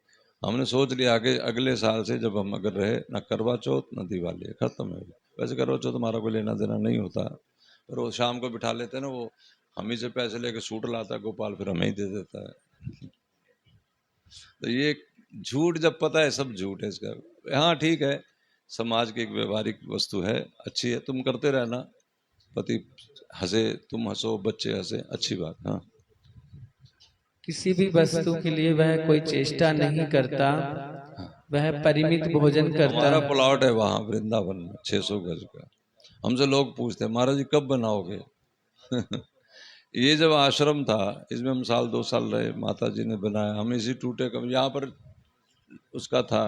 [SPEAKER 1] हमने सोच लिया कि अगले साल से जब हम अगर रहे, ना करवा चौथ ना दिवाली, खत्म है। वैसे करवा चौथ हमारा कोई लेना देना नहीं होता, पर वो शाम को बिठा लेते हैं ना, वो हम ही से पैसे लेके सूट लाता है गोपाल, फिर हमें ही दे देता है। तो ये झूठ जब पता है, सब झूठ है इसका। हाँ ठीक है, समाज की एक व्यवहारिक वस्तु है, अच्छी है, तुम करते रहना, पति हंसे तुम हंसो बच्चे हंसे, अच्छी बात। हाँ,
[SPEAKER 2] किसी भी वस्तु के लिए वह कोई चेष्टा नहीं करता, वह परिमित भोजन करता
[SPEAKER 1] हमारा
[SPEAKER 2] है।
[SPEAKER 1] प्लॉट है वहां वृंदावन में 600 गज का। हमसे लोग पूछते हैं महाराज जी कब बनाओगे? ये जब आश्रम था, इसमें हम साल 2 साल रहे, माता जी ने बनाया, हम इसी टूटे कम, यहाँ पर उसका था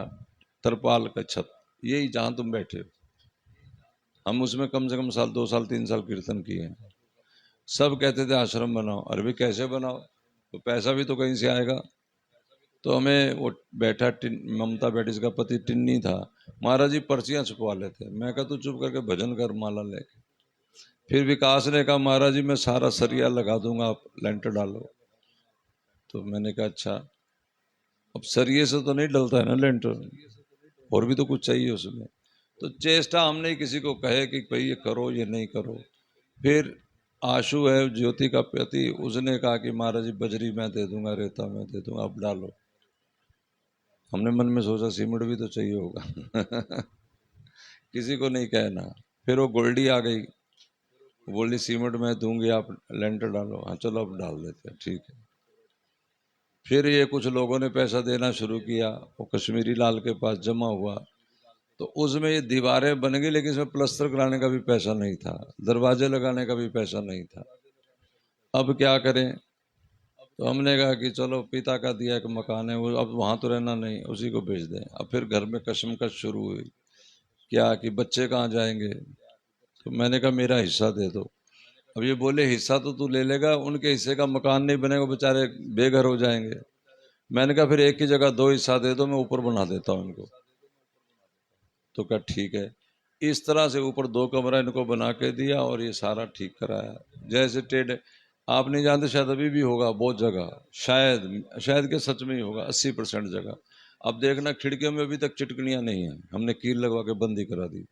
[SPEAKER 1] तरपाल का छत, यही जहाँ तुम बैठे हो, हम उसमें कम से कम साल 2 साल 3 साल कीर्तन किए हैं। सब कहते थे आश्रम बनाओ, अरे भाई कैसे बनाओ, तो पैसा भी तो कहीं से आएगा। तो हमें वो बैठा ममता बेटी, इसका पति टिन्नी था, महाराज जी पर्चियां छुपवा लेते। मैं कहा तू चुप करके भजन कर माला लेके। फिर विकास ने कहा महाराज जी मैं सारा सरिया लगा दूंगा, आप लेंटर डालो। तो मैंने कहा अच्छा, अब सरिये से तो नहीं डलता है ना लेंटर, और भी तो कुछ चाहिए उसमें। तो चेष्टा हमने किसी को कहे कि भाई ये करो ये नहीं करो। फिर आशु है ज्योति का पति, उसने कहा कि महाराज जी बजरी मैं दे दूंगा, रेता मैं दे दूंगा, आप डालो। हमने मन में सोचा सीमेंट भी तो चाहिए होगा। किसी को नहीं कहना। फिर वो गोल्डी आ गई, बोली सीमेंट मैं दूंगी, आप लेंटर डालो। हाँ चलो अब डाल देते हैं, ठीक है। फिर ये कुछ लोगों ने पैसा देना शुरू किया, वो कश्मीरी लाल के पास जमा हुआ, तो उसमें ये दीवारें बन गई, लेकिन इसमें प्लस्तर कराने का भी पैसा नहीं था, दरवाजे लगाने का भी पैसा नहीं था। अब क्या करें? तो हमने कहा कि चलो पिता का दिया एक मकान है, वो अब वहां तो रहना नहीं, उसी को बेच दें। अब फिर घर में कशमकश शुरू हुई, क्या कि बच्चे कहाँ जाएंगे। तो मैंने कहा मेरा हिस्सा दे दो। अब ये बोले हिस्सा तो तू ले लेगा, उनके हिस्से का मकान नहीं बनेगा, बेचारे बेघर हो जाएंगे। मैंने कहा फिर एक की जगह 2 हिस्सा दे दो, मैं ऊपर बना देता हूँ इनको। तो कहा ठीक है। इस तरह से ऊपर 2 कमरा इनको बना के दिया, और ये सारा ठीक कराया। जैसे टेढ़, आप नहीं जानते, शायद अभी भी होगा बहुत जगह, शायद के सच में ही होगा 80% जगह। अब देखना खिड़कियों में अभी तक चिटकनियां नहीं है, हमने कील लगवा के बंदी करा दी,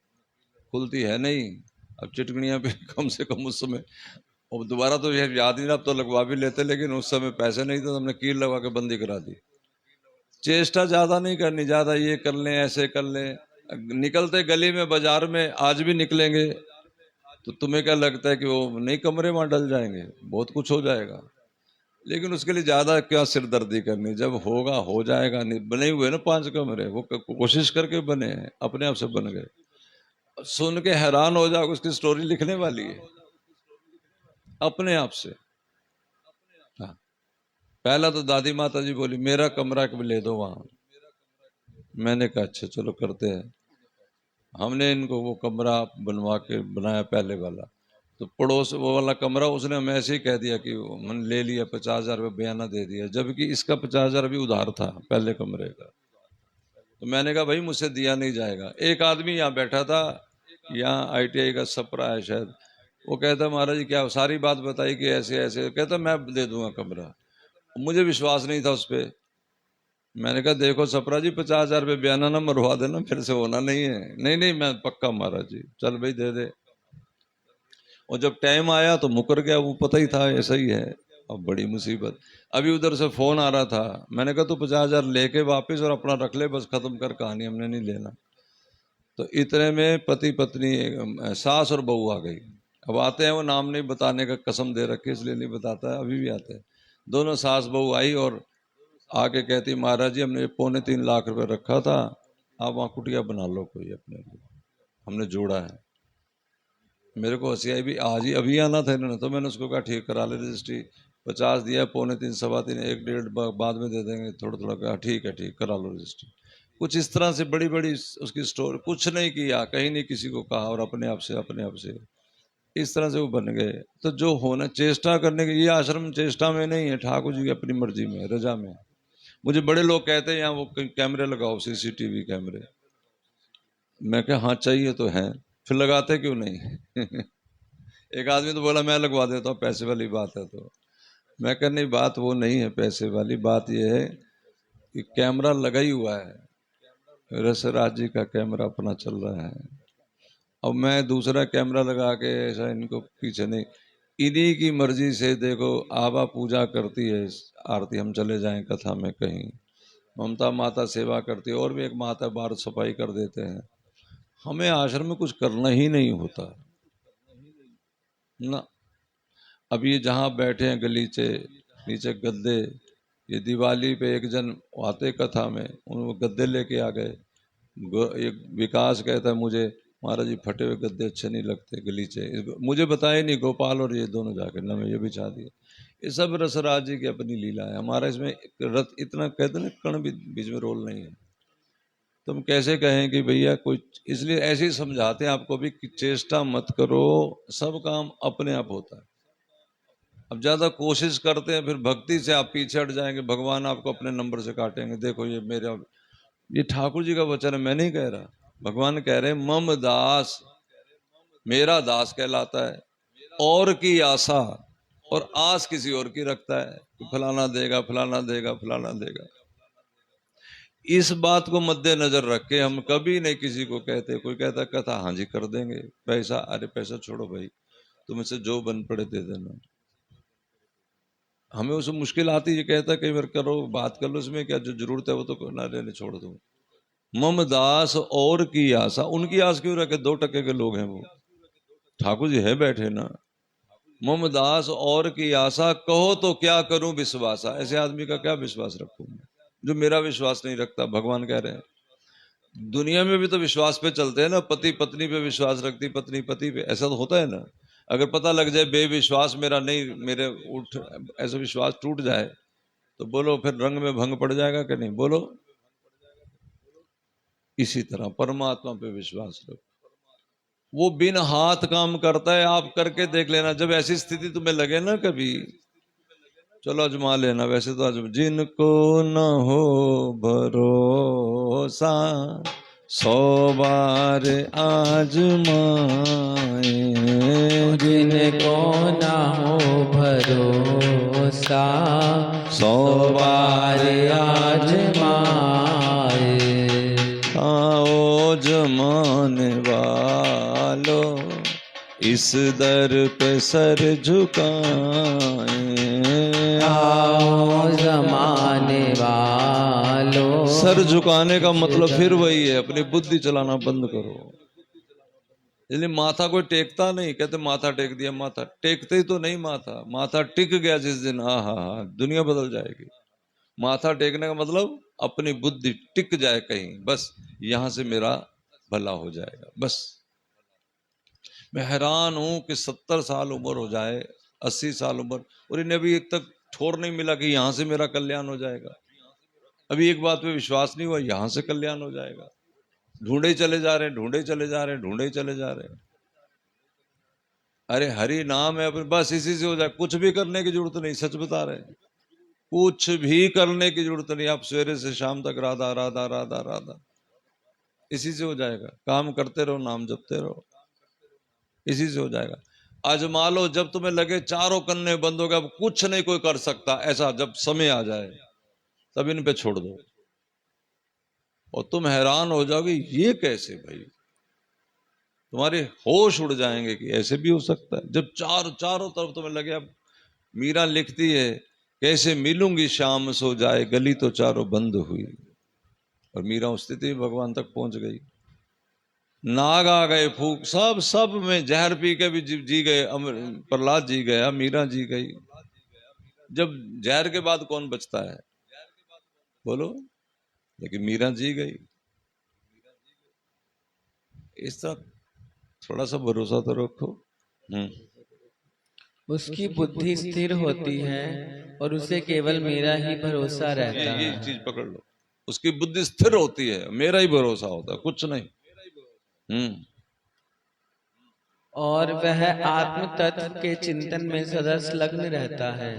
[SPEAKER 1] खुलती है नहीं। अब चिटकनियां पे कम से कम उस समय, अब दोबारा तो यह याद नहीं, अब तो लगवा भी लेते, लेकिन उस समय पैसे नहीं थे, तो हमने कील लगवा के बंदी करा दी। चेष्टा ज्यादा नहीं करनी, ज्यादा ये कर लें ऐसे कर लें। निकलते गली में बाजार में आज भी निकलेंगे, तो तुम्हें क्या लगता है कि वो नई कमरे में डल जाएंगे? बहुत कुछ हो जाएगा। लेकिन उसके लिए ज्यादा क्या सिरदर्दी करनी, जब होगा हो जाएगा। नहीं बने हुए ना 5 कमरे, वो कोशिश करके बने हैं, अपने आप से बन गए। सुन के हैरान हो जाओगे, उसकी स्टोरी लिखने वाली है अपने आप से। हाँ, पहला तो दादी माता जी बोली मेरा कमरा कब ले दो वहां। मैंने कहा अच्छा चलो करते हैं। हमने इनको वो कमरा बनवा के बनाया पहले वाला, तो पड़ोस वो वाला कमरा उसने हमें ऐसे ही कह दिया कि मन ले लिया, 50,000 रुपये बयाना दे दिया, जबकि इसका 50,000 भी उधार था पहले कमरे का। तो मैंने कहा भाई मुझसे दिया नहीं जाएगा। एक आदमी यहाँ बैठा था, यहाँ ITI का सपरा है शायद, वो कहता महाराज जी क्या सारी बात बताई कि ऐसे ऐसे, कहता मैं दे दूंगा कमरा। मुझे विश्वास नहीं था उस पर। मैंने कहा देखो सपरा जी 50,000 रुपये बयाना ना मरवा देना, फिर से होना नहीं है। नहीं नहीं मैं पक्का महाराज जी, चल भाई दे दे। और जब टाइम आया तो मुकर गया, वो पता ही था ऐसा ही है। अब बड़ी मुसीबत। अभी उधर से फोन आ रहा था, मैंने कहा तू 50,000 लेके वापस और अपना रख ले, बस खत्म कर कहानी, हमने नहीं लेना। तो इतने में पति पत्नी सास और बहू आ गई। अब आते हैं, वो नाम नहीं बताने का कसम दे रखी इसलिए नहीं बताता है, अभी भी आते हैं। दोनों सास बहू आई और आके कहती महाराज जी हमने 2.25 लाख रुपए रखा था, आप वहाँ कुटिया बना लो कोई अपने लिए, हमने जोड़ा है। मेरे को हंसी आई भी, आज ही अभी आना था इन्होंने, तो मैंने उसको कहा ठीक करा ले रजिस्ट्री। 50 दिया, 2.25 3.25 1.5 बाद में दे देंगे, थोड़ा थोड़ा। कहा ठीक है ठीक, करा लो रजिस्ट्री। कुछ इस तरह से बड़ी बड़ी उसकी स्टोरी, कुछ नहीं किया, कहीं नहीं किसी को कहा, और अपने आप से इस तरह से वो बन गए। तो जो होना, चेष्टा करने के, ये आश्रम चेष्टा में नहीं है, ठाकुर जी की अपनी मर्जी में, रजा में। मुझे बड़े लोग कहते हैं यहाँ वो कैमरे लगाओ, CCTV कैमरे। मैं क्या हाँ चाहिए तो है, फिर लगाते क्यों नहीं? एक आदमी तो बोला मैं लगवा देता हूँ, पैसे वाली बात है। तो मैं कह नहीं, बात वो नहीं है पैसे वाली, बात ये है कि कैमरा लगा ही हुआ है, रसराज जी का कैमरा अपना चल रहा है। अब मैं दूसरा कैमरा लगा के ऐसा इनको पीछे नहीं, इन्हीं की मर्जी से। देखो आबा पूजा करती है, आरती, हम चले जाएं कथा में कहीं, ममता माता सेवा करती है, और भी एक माता बाहर सफाई कर देते हैं। हमें आश्रम में कुछ करना ही नहीं होता ना। अब ये जहाँ बैठे हैं गलीचे, नीचे गद्दे, ये दिवाली पे एक जन आते कथा में, उन गद्दे लेके आ गए। एक विकास कहता है मुझे महाराज जी फटे हुए गद्दे अच्छे नहीं लगते, गलीचे। मुझे बताया नहीं, गोपाल और ये दोनों जाकर नवे ये बिछा दिए। ये सब रसराज जी की अपनी लीला है। हमारा इसमें रथ इतना कहते ना, कण भी बीच में रोल नहीं है। तुम कैसे कहें कि भैया कोई, इसलिए ऐसे ही समझाते हैं आपको भी कि चेष्टा मत करो, सब काम अपने आप होता है। अब ज्यादा कोशिश करते हैं, फिर भक्ति से आप पीछे हट जाएंगे, भगवान आपको अपने नंबर से काटेंगे। देखो ये मेरा, ये ठाकुर जी का वचन है, मैं नहीं कह रहा। भगवान कह रहे हैं मम दास, मेरा दास कहलाता है, और की आशा, और आस किसी और की रखता है कि फलाना देगा फलाना देगा फलाना देगा। इस बात को मद्देनजर रख के हम कभी नहीं किसी को कहते। कोई कहता कथा, हाँ जी कर देंगे, पैसा, अरे पैसा छोड़ो भाई, तुम इससे जो बन पड़े दे देना। हमें उसमें मुश्किल आती है, कहता कई बार करो बात कर लो, उसमें क्या जो जरूरत है वो तो ना रहने, छोड़ दो। मम दास और की आशा, उनकी आस क्यों रखे, 2 टके के लोग हैं वो, ठाकुर जी है बैठे ना। मम दास और की आशा, कहो तो क्या करूं विश्वासा, ऐसे आदमी का क्या विश्वास रखूं मैं, जो मेरा विश्वास नहीं रखता। भगवान कह रहे हैं दुनिया में भी तो विश्वास पे चलते हैं ना, पति पत्नी पे विश्वास रखती, पत्नी पति पे, ऐसा तो होता है ना। अगर पता लग जाए बेविश्वास मेरा नहीं, मेरे उठ ऐसा विश्वास टूट जाए, तो बोलो फिर रंग में भंग पड़ जाएगा कि नहीं, बोलो। इसी तरह परमात्मा पे विश्वास रखो, वो बिन हाथ काम करता है, आप करके देख लेना। जब ऐसी स्थिति तुम्हें लगे ना कभी, चलो अजमा लेना। वैसे तो अजमा, जिनको न हो भरोसा 100 बार आजमाए,
[SPEAKER 2] जिनको ना हो भरोसा
[SPEAKER 1] 100
[SPEAKER 2] बार आजमाए।
[SPEAKER 1] आओ जमाने वालो इस दर पे सर झुकाए,
[SPEAKER 2] आओ जमाने वालों।
[SPEAKER 1] सर झुकाने का मतलब फिर वही है, अपनी बुद्धि चलाना बंद करो। इसलिए माथा कोई टेकता नहीं, कहते माथा टेक दिया, माथा टेकते ही तो नहीं। माथा माथा टिक गया जिस दिन, हाँ हाँ हाँ, दुनिया बदल जाएगी। माथा टेकने का मतलब अपनी बुद्धि टिक जाए कहीं, बस यहां से मेरा भला हो जाएगा। बस मैं हैरान हूं कि 70 साल उम्र हो जाए, 80 साल उम्र, और इन्हें अभी एक तक ठोर नहीं मिला कि यहां से मेरा कल्याण हो जाएगा। अभी एक बात पे विश्वास नहीं हुआ, यहां से कल्याण हो जाएगा। ढूंढे ही चले जा रहे हैं, ढूंढे ही चले जा रहे हैं, ढूंढे ही चले जा रहे हैं। अरे हरि नाम है अपने, बस इसी से हो जाए। कुछ भी करने की जरूरत नहीं, सच बता रहे हैं, कुछ भी करने की जरूरत नहीं। आप सवेरे से शाम तक राधा राधा राधा राधा, इसी से हो जाएगा। काम करते रहो, नाम जपते रहो। इसी से हो जाएगा। आजमा लो, जब तुम्हें लगे चारों कन्ने बंद हो गए, अब कुछ नहीं कोई कर सकता, ऐसा जब समय आ जाए तब इन पे छोड़ दो और तुम हैरान हो जाओगे ये कैसे भाई, तुम्हारे होश उड़ जाएंगे कि ऐसे भी हो सकता है। जब चारों तरफ तुम्हें लगे। अब मीरा लिखती है, कैसे मिलूंगी शाम सो जाए, गली तो चारों बंद हुई। और मीरा उस स्थिति में भगवान तक पहुंच गई। नाग आ गए, फूक, सब में जहर पी के भी जी गए। प्रहलाद जी गया, मीरा जी गई। जब जहर के बाद कौन बचता है बोलो? लेकिन मीरा जी गई। इस तरह थोड़ा सा भरोसा तो रखो।
[SPEAKER 2] उसकी बुद्धि स्थिर होती है और उसे केवल मेरा ही भरोसा रहता
[SPEAKER 1] ये
[SPEAKER 2] है।
[SPEAKER 1] चीज पकड़ लो, उसकी बुद्धि स्थिर होती है, मेरा ही भरोसा होता है, कुछ नहीं।
[SPEAKER 2] और वह आत्म तत्व के चिंतन में सदा संलग्न रहता है।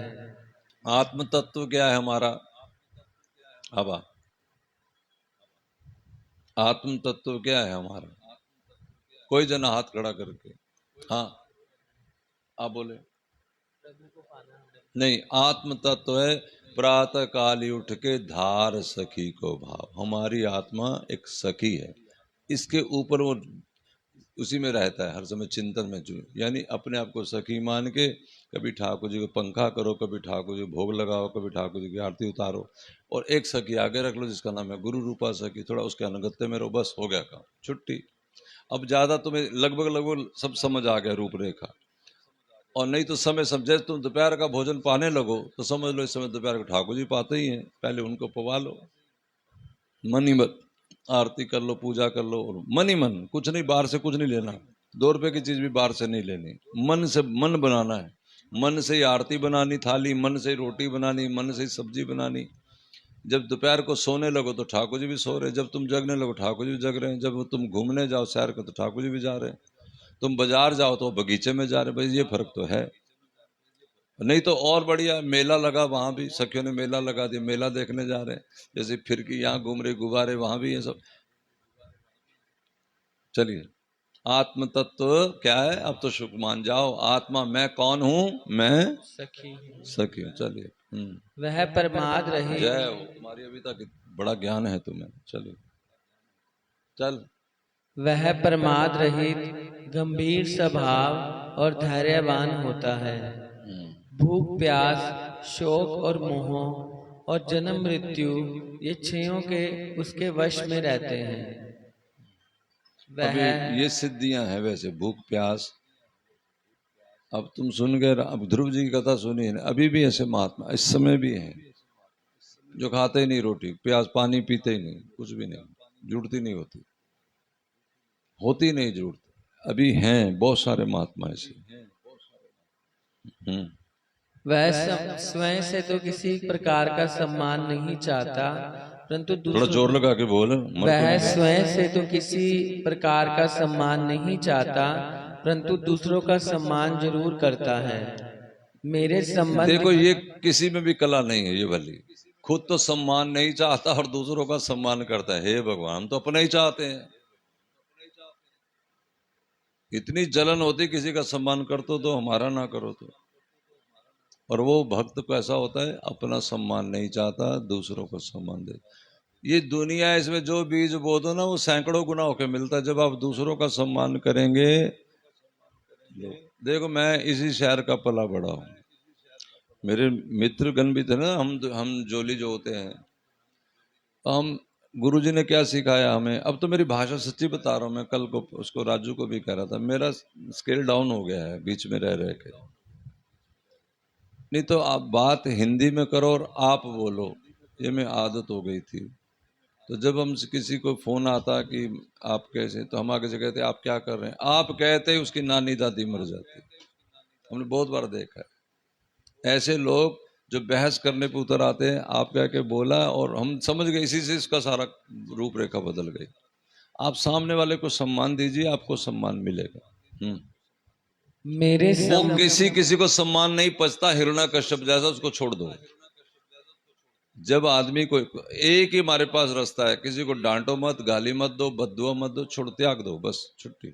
[SPEAKER 1] आत्म तत्व क्या है हमारा? अब आत्म तत्व क्या है हमारा? कोई जना हाथ खड़ा करके। हाँ, आप बोले। नहीं, आत्म तत्व है प्रातः काल ही उठ के धार सखी को भाव। हमारी आत्मा एक सखी है, इसके ऊपर वो उसी में रहता है हर समय, चिंतन में जो, यानी अपने आप को सखी मान के कभी ठाकुर जी को पंखा करो, कभी ठाकुर जी को भोग लगाओ, कभी ठाकुर जी की आरती उतारो, और एक सखी आगे रख लो जिसका नाम है गुरु रूपा सखी। थोड़ा उसके अनुगत्य में रहो, बस हो गया काम, छुट्टी। अब ज्यादा तुम्हें लगभग सब समझ आ गया रूपरेखा। और नहीं तो समय समझे, तुम दोपहर का भोजन पाने लगो तो समझ लो इस समय दोपहर को ठाकुर जी पाते ही हैं, पहले उनको पवा लो। मन ही मन आरती कर लो, पूजा कर लो, और मन ही मन, कुछ नहीं, बाहर से कुछ नहीं लेना। 2 रुपए की चीज भी बाहर से नहीं लेनी, मन से मन बनाना है। मन से ही आरती बनानी, थाली मन से ही रोटी बनानी, मन से ही सब्जी बनानी। जब दोपहर को सोने लगो तो ठाकुर जी भी सो रहे, जब तुम जगने लगो ठाकुर जी भी जग रहे हैं, जब तुम घूमने जाओ सैर कर तो ठाकुर जी भी जा रहे हैं, तुम बाजार जाओ तो बगीचे में जा रहे। भाई ये फर्क तो है। नहीं तो और बढ़िया, मेला लगा, वहां भी सखियों ने मेला लगा दिया, मेला देखने जा रहे हैं। जैसे फिरकी यहाँ घूम रही, गुब्बारे वहां भी, ये सब। चलिए, आत्म तत्व क्या है? अब तो सुख मान जाओ, आत्मा मैं कौन हूं? मैं
[SPEAKER 2] सखी हूँ।
[SPEAKER 1] सखी हूँ। चलिए,
[SPEAKER 2] वह प्रमाद रहे।
[SPEAKER 1] जय हो। तुम्हारी अभी तक बड़ा ज्ञान है तुम्हें। चलिए, चल।
[SPEAKER 2] वह प्रमाद रहित, गंभीर स्वभाव और धैर्यवान होता है। भूख प्यास, शोक और मोह और जन्म मृत्यु, ये छयों के उसके वश में रहते हैं।
[SPEAKER 1] अभी ये सिद्धियां हैं वैसे, भूख प्यास। अब तुम सुन गए, अब ध्रुव जी की कथा सुनी है, अभी भी ऐसे महात्मा इस समय भी हैं जो खाते ही नहीं रोटी, प्यास, पानी पीते ही नहीं, कुछ भी नहीं, जुड़ती नहीं होती नहीं जरूरत। अभी हैं बहुत सारे महात्मा ऐसे।
[SPEAKER 2] वह स्वयं से तो किसी प्रकार का सम्मान नहीं चाहता, परंतु
[SPEAKER 1] थोड़ा जोर लगा के बोल।
[SPEAKER 2] वह स्वयं से तो किसी प्रकार का सम्मान नहीं चाहता, परंतु दूसरों का सम्मान जरूर करता है। मेरे संबंध
[SPEAKER 1] देखो, ये किसी में भी कला नहीं है ये वाली। खुद तो सम्मान नहीं चाहता और दूसरों का सम्मान करता है। हे भगवान, हम तो अपना ही चाहते हैं। इतनी जलन होती किसी का सम्मान कर तो हमारा ना करो तो। और वो भक्त को ऐसा होता है, अपना सम्मान नहीं चाहता, दूसरों को सम्मान दे। ये दुनिया, इसमें जो बीज बो दो ना वो सैकड़ों गुना होकर मिलता है जब आप दूसरों का सम्मान करेंगे। देखो, मैं इसी शहर का पला बड़ा हूँ, मेरे मित्रगण भी थे ना, हम जोली जो होते हैं, हम गुरुजी ने क्या सिखाया हमें। अब तो मेरी भाषा सच्ची बता रहा हूँ, मैं कल को उसको राजू को भी कह रहा था, मेरा स्केल डाउन हो गया है बीच में रह के। नहीं तो आप बात हिंदी में करो और आप बोलो, ये में आदत हो गई थी। तो जब हम किसी को फोन आता कि आप कैसे, तो हम आगे से कहते आप क्या कर रहे हैं, आप कहते ही उसकी नानी दादी मर जाती। हमने बहुत बार देखा है ऐसे लोग जो बहस करने पे उतर आते हैं, आप कह के बोला और हम समझ गए, इसी से इसका सारा रूपरेखा बदल गई। आप सामने वाले को सम्मान दीजिए, आपको सम्मान मिलेगा।
[SPEAKER 2] मेरे
[SPEAKER 1] वो किसी को सम्मान नहीं पचता, हिरण्यकश्यप जैसा, उसको छोड़ दो। जब आदमी को, एक ही हमारे पास रास्ता है, किसी को डांटो मत, गाली मत दो, बद्दुआ मत दो, छोड़, त्याग दो, बस छुट्टी।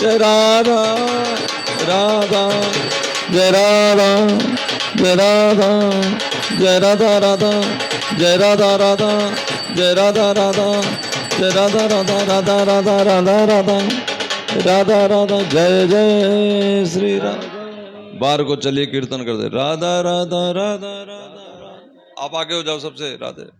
[SPEAKER 1] जय राधा राधा जय राधा जय राधा जय राधा राधा जय राधा राधा जय राधा राधा जय राधा राधा राधा राधा राधा राधा राधा राधा जय जय श्री राम। बार को चलिए कीर्तन कर दे राधा राधा राधा राधा। आप आगे हो जाओ सबसे राधे।